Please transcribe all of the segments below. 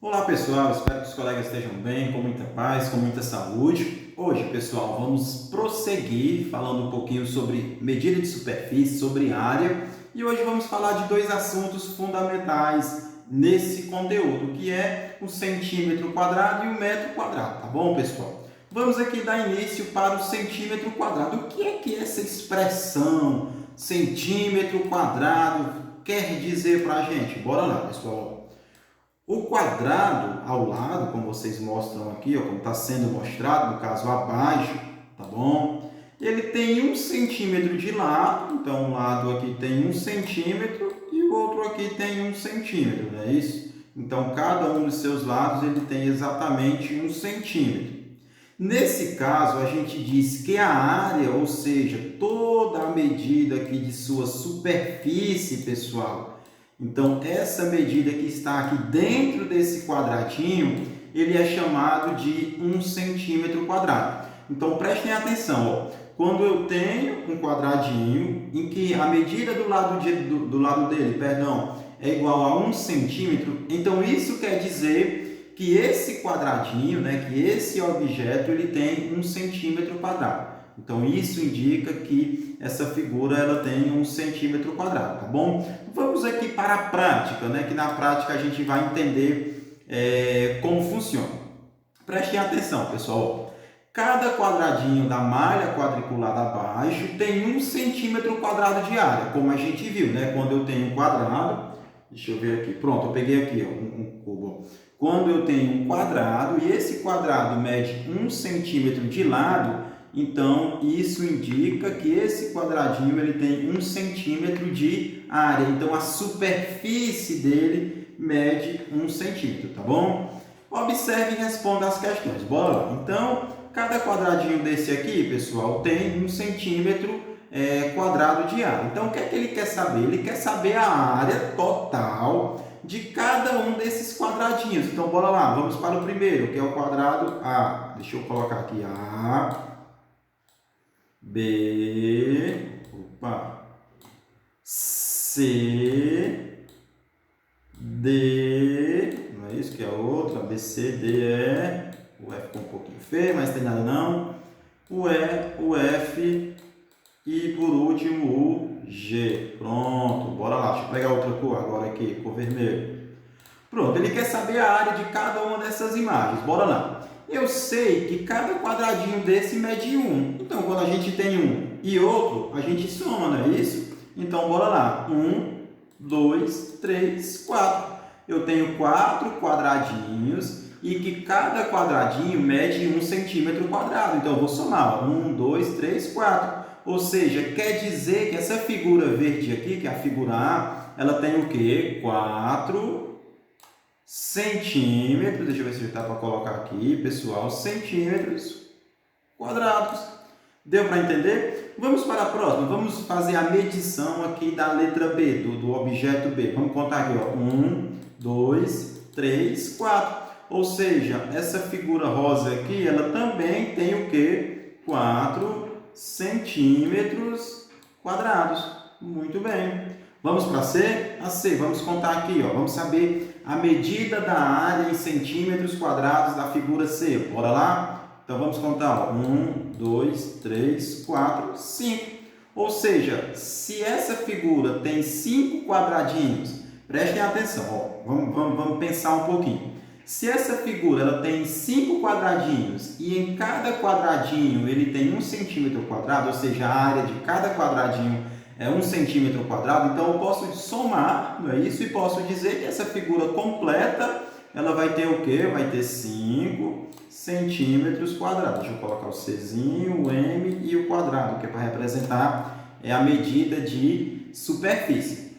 Olá pessoal, espero que os colegas estejam bem, com muita paz, com muita saúde. Hoje, pessoal, vamos prosseguir falando um pouquinho sobre medida de superfície, sobre área, e hoje vamos falar de dois assuntos fundamentais nesse conteúdo, que é o centímetro quadrado e o metro quadrado, tá bom, pessoal? Vamos aqui dar início para o centímetro quadrado. O que é essa expressão centímetro quadrado quer dizer para a gente? Bora lá, pessoal. O quadrado ao lado, como vocês mostram aqui, ó, como está sendo mostrado, no caso abaixo, tá bom? Ele tem 1 centímetro de lado, então um lado aqui tem 1 centímetro e o outro aqui tem 1 centímetro, não é isso? Então cada um dos seus lados ele tem exatamente 1 centímetro. Nesse caso, a gente diz que a área, ou seja, toda a medida aqui de sua superfície, pessoal, então, essa medida que está aqui dentro desse quadradinho, ele é chamado de 1 centímetro quadrado. Então, prestem atenção, ó. Quando eu tenho um quadradinho em que a medida do lado dele, é igual a 1 centímetro, então isso quer dizer que esse quadradinho, que esse objeto, ele tem 1 centímetro quadrado. Então, isso indica que essa figura ela tem 1 centímetro quadrado, tá bom? Vamos aqui para a prática, que na prática a gente vai entender como funciona. Prestem atenção, pessoal. Cada quadradinho da malha quadriculada abaixo tem 1 centímetro quadrado de área, como a gente viu, Quando eu tenho um quadrado, deixa eu ver aqui, pronto, eu peguei aqui um cubo. Quando eu tenho um quadrado e esse quadrado mede 1 centímetro de lado, então, isso indica que esse quadradinho ele tem 1 centímetro de área. Então, a superfície dele mede 1 centímetro, tá bom? Observe e responda as questões. Bora lá. Então, cada quadradinho desse aqui, pessoal, tem 1 centímetro quadrado de área. Então, o que é que ele quer saber? Ele quer saber a área total de cada um desses quadradinhos. Então, bora lá. Vamos para o primeiro, que é o quadrado A. Deixa eu colocar aqui A. B, C, D, não é isso que é a outra, B, C, D, E, o F ficou um pouquinho feio, mas tem nada não, o E, o F e por último o G. Pronto, bora lá, deixa eu pegar outra cor agora aqui, cor vermelho. Pronto, ele quer saber a área de cada uma dessas imagens, bora lá. Eu sei que cada quadradinho desse mede 1. Então, quando a gente tem um e outro, a gente soma, não é isso? Então, bora lá. 1, 2, 3, 4. Eu tenho 4 quadradinhos e que cada quadradinho mede 1 centímetro quadrado. Então, eu vou somar. 1, 2, 3, 4. Ou seja, quer dizer que essa figura verde aqui, que é a figura A, ela tem o quê? 4 centímetros, deixa eu ver se está para colocar aqui, pessoal, centímetros quadrados. Deu para entender? Vamos para a próxima, vamos fazer a medição aqui da letra B, do objeto B. Vamos contar aqui, ó. 1, 2, 3, 4. Ou seja, essa figura rosa aqui, ela também tem o quê? 4 centímetros quadrados. Muito bem. Vamos para C? A C, vamos contar aqui, ó. Vamos saber a medida da área em centímetros quadrados da figura C. Bora lá? Então, vamos contar, ó. 1, 2, 3, 4, 5. Ou seja, se essa figura tem 5 quadradinhos, prestem atenção, ó. Vamos pensar um pouquinho. Se essa figura ela tem 5 quadradinhos e em cada quadradinho ele tem 1 centímetro quadrado, ou seja, a área de cada quadradinho é 1 centímetro quadrado, então eu posso somar, não é isso? E posso dizer que essa figura completa, ela vai ter o quê? Vai ter 5 centímetros quadrados. Deixa eu colocar o Czinho, o M e o quadrado, que é para representar a medida de superfície.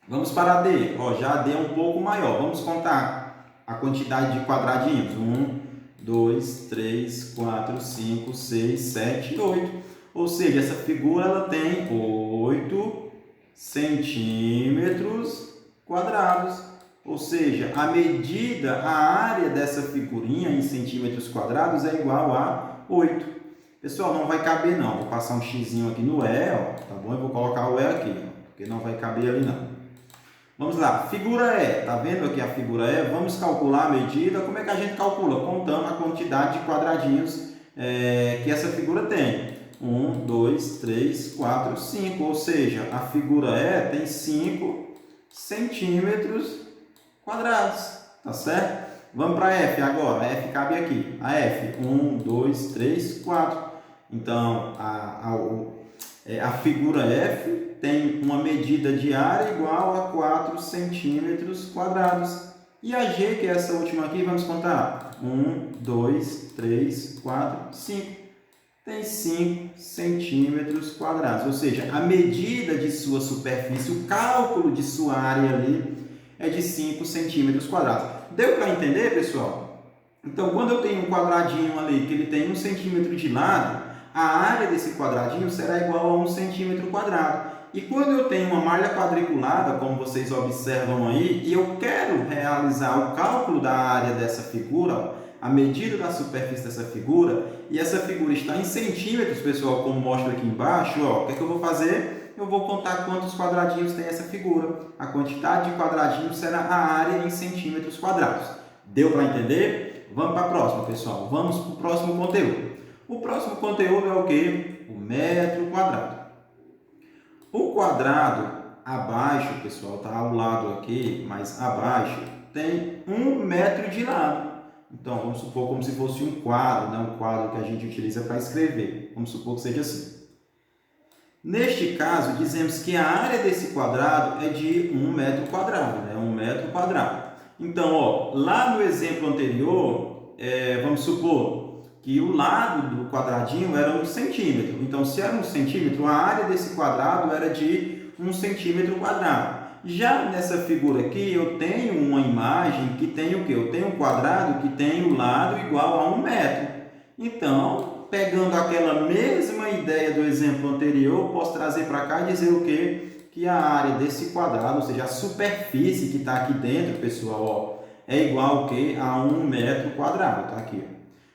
Vamos para a D. Ó, já a D é um pouco maior. Vamos contar a quantidade de quadradinhos. 1, 2, 3, 4, 5, 6, 7 e 8. Ou seja, essa figura ela tem 8 centímetros quadrados. Ou seja, a medida, a área dessa figurinha em centímetros quadrados é igual a 8. Pessoal, não vai caber não. Vou passar um xizinho aqui no E, ó, tá bom? Eu vou colocar o E aqui, ó, porque não vai caber ali não. Vamos lá, figura E, tá vendo aqui a figura E? Vamos calcular a medida. Como é que a gente calcula? Contando a quantidade de quadradinhos que essa figura tem. 1, 2, 3, 4, 5, ou seja, a figura E tem 5 centímetros quadrados, tá certo? Vamos para a F agora, a F cabe aqui. A F, 1, 2, 3, 4. Então, a figura F tem uma medida de área igual a 4 centímetros quadrados. E a G, que é essa última aqui, vamos contar. 1, 2, 3, 4, 5. Tem 5 centímetros quadrados. Ou seja, a medida de sua superfície, o cálculo de sua área ali é de 5 centímetros quadrados. Deu para entender, pessoal? Então, quando eu tenho um quadradinho ali que ele tem 1 centímetro de lado, a área desse quadradinho será igual a 1 centímetro quadrado. E quando eu tenho uma malha quadriculada, como vocês observam aí, e eu quero realizar o cálculo da área dessa figura, a medida da superfície dessa figura, e essa figura está em centímetros, pessoal, como mostra aqui embaixo, ó, o que é que eu vou fazer? Eu vou contar quantos quadradinhos tem essa figura. A quantidade de quadradinhos será a área em centímetros quadrados. Deu para entender? Vamos para a próxima, pessoal. Vamos para o próximo conteúdo. O próximo conteúdo é o quê? O metro quadrado. O quadrado abaixo, pessoal, está ao lado aqui, mas abaixo tem 1 metro de lado. Então, vamos supor como se fosse um quadro, né? Um quadro que a gente utiliza para escrever. Vamos supor que seja assim. Neste caso, dizemos que a área desse quadrado é de 1 metro quadrado, né? 1 metro quadrado. Então, ó, lá no exemplo anterior, vamos supor que o lado do quadradinho era 1 centímetro. Então, se era 1 centímetro, a área desse quadrado era de 1 centímetro quadrado. Já nessa figura aqui, eu tenho uma imagem que tem o quê? Eu tenho um quadrado que tem o lado igual a 1 metro. Então, pegando aquela mesma ideia do exemplo anterior, eu posso trazer para cá e dizer o quê? Que a área desse quadrado, ou seja, a superfície que está aqui dentro, pessoal, ó, é igual ao quê? A 1 metro quadrado, tá aqui.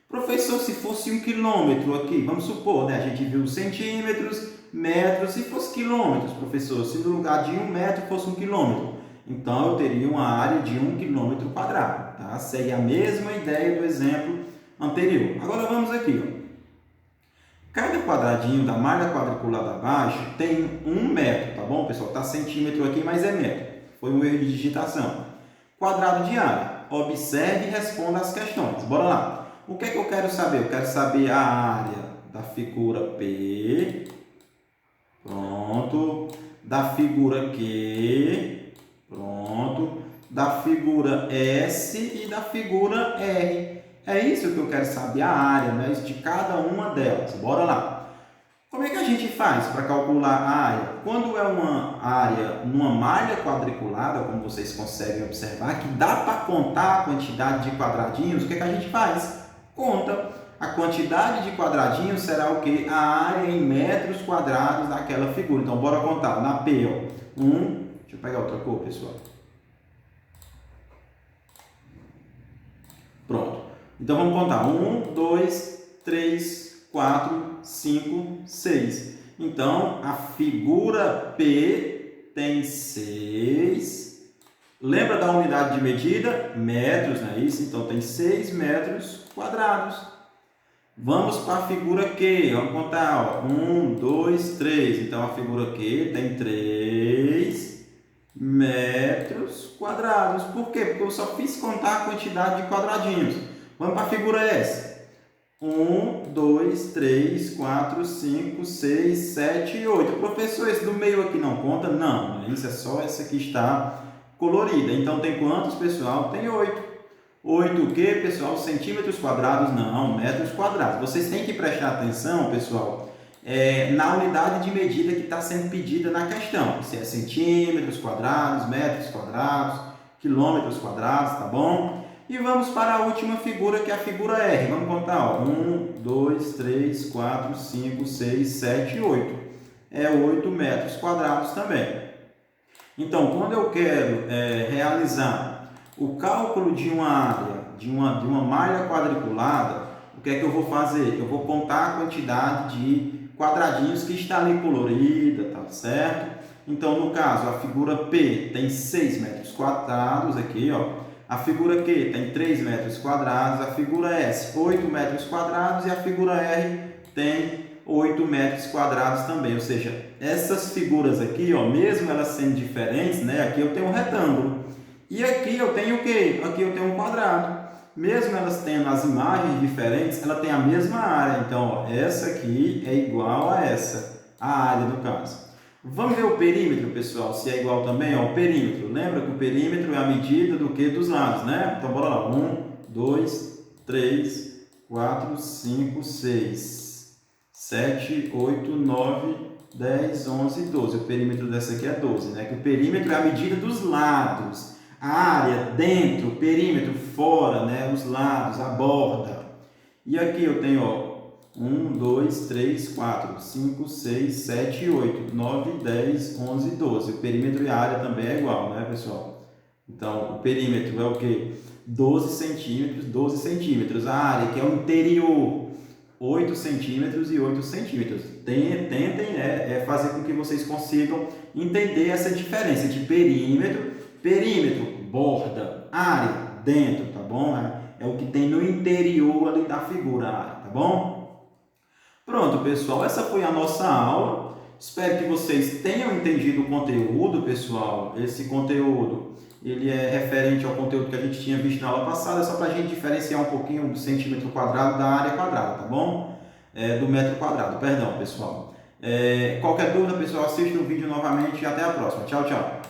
Professor, se fosse 1 quilômetro aqui, vamos supor, né? A gente viu centímetros, metros, se fosse quilômetros, professor, se no lugar de 1 metro fosse 1 quilômetro, então eu teria uma área de 1 quilômetro quadrado, tá? Segue a mesma ideia do exemplo anterior. Agora vamos aqui, ó. Cada quadradinho da malha quadriculada abaixo tem 1 metro, tá bom, pessoal? Tá centímetro aqui, mas é metro. Foi um erro de digitação. Quadrado de área. Observe e responda as questões. Bora lá. O que é que eu quero saber? Eu quero saber a área da figura P. Pronto. Da figura Q. Pronto. Da figura S e da figura R. É isso que eu quero saber, a área, né, de cada uma delas. Bora lá. Como é que a gente faz para calcular a área? Quando é uma área numa malha quadriculada, como vocês conseguem observar, que dá para contar a quantidade de quadradinhos, o que é que a gente faz? Conta. A quantidade de quadradinhos será o quê? A área em metros quadrados daquela figura. Então, bora contar. Na P, ó, 1... Deixa eu pegar outra cor, pessoal. Pronto. Então, vamos contar. 1, 2, 3, 4, 5, 6. Então, a figura P tem 6. Lembra da unidade de medida? Metros, não é isso? Então, tem 6 metros quadrados. Vamos para a figura Q. Vamos contar. 1, 2, 3. Então, a figura Q tem 3 metros quadrados. Por quê? Porque eu só fiz contar a quantidade de quadradinhos. Vamos para a figura S. 1, 2, 3, 4, 5, 6, 7 e 8. Professor, esse do meio aqui não conta? Não, isso é só essa que está colorida. Então, tem quantos, pessoal? Tem 8. 8 o quê, pessoal? Centímetros quadrados? Não, metros quadrados. Vocês têm que prestar atenção, pessoal, na unidade de medida que está sendo pedida na questão. Se é centímetros quadrados, metros quadrados, quilômetros quadrados, tá bom? E vamos para a última figura, que é a figura R. Vamos contar, ó. 1, 2, 3, 4, 5, 6, 7 e 8. É 8 metros quadrados também. Então, quando eu quero realizar o cálculo de uma área, de uma malha quadriculada, o que é que eu vou fazer? Eu vou contar a quantidade de quadradinhos que está ali colorida, tá certo? Então, no caso, a figura P tem 6 metros quadrados aqui, ó. A figura Q tem 3 metros quadrados, a figura S 8 metros quadrados e a figura R tem 8 metros quadrados também. Ou seja, essas figuras aqui, ó, mesmo elas sendo diferentes, né? Aqui eu tenho um retângulo e aqui eu tenho o quê? Aqui eu tenho um quadrado. Mesmo elas tendo as imagens diferentes, ela tem a mesma área. Então, ó, essa aqui é igual a essa, a área no caso. Vamos ver o perímetro, pessoal, se é igual também, ó, o perímetro. Lembra que o perímetro é a medida do que? Dos lados, né? Então, bora lá. 1, 2, 3, 4, 5, 6, 7, 8, 9, 10, 11, 12. O perímetro dessa aqui é 12, né? Que o perímetro é a medida dos lados. A área dentro, o perímetro fora, né? Os lados, a borda. E aqui eu tenho, ó, 1, 2, 3, 4, 5, 6, 7, 8, 9, 10, 11, 12. O perímetro e a área também é igual, né, pessoal? Então, o perímetro é o quê? 12 centímetros, 12 centímetros. A área, que é o interior, 8 centímetros e 8 centímetros. Tentem fazer com que vocês consigam entender essa diferença de perímetro. Perímetro, borda, área, dentro, tá bom? É o que tem no interior ali da figura, a área, tá bom? Pronto, pessoal, essa foi a nossa aula. Espero que vocês tenham entendido o conteúdo, pessoal. Esse conteúdo, ele é referente ao conteúdo que a gente tinha visto na aula passada, só para a gente diferenciar um pouquinho do centímetro quadrado da área quadrada, tá bom? Do metro quadrado, perdão, pessoal. Qualquer dúvida, pessoal, assista o vídeo novamente e até a próxima. Tchau, tchau.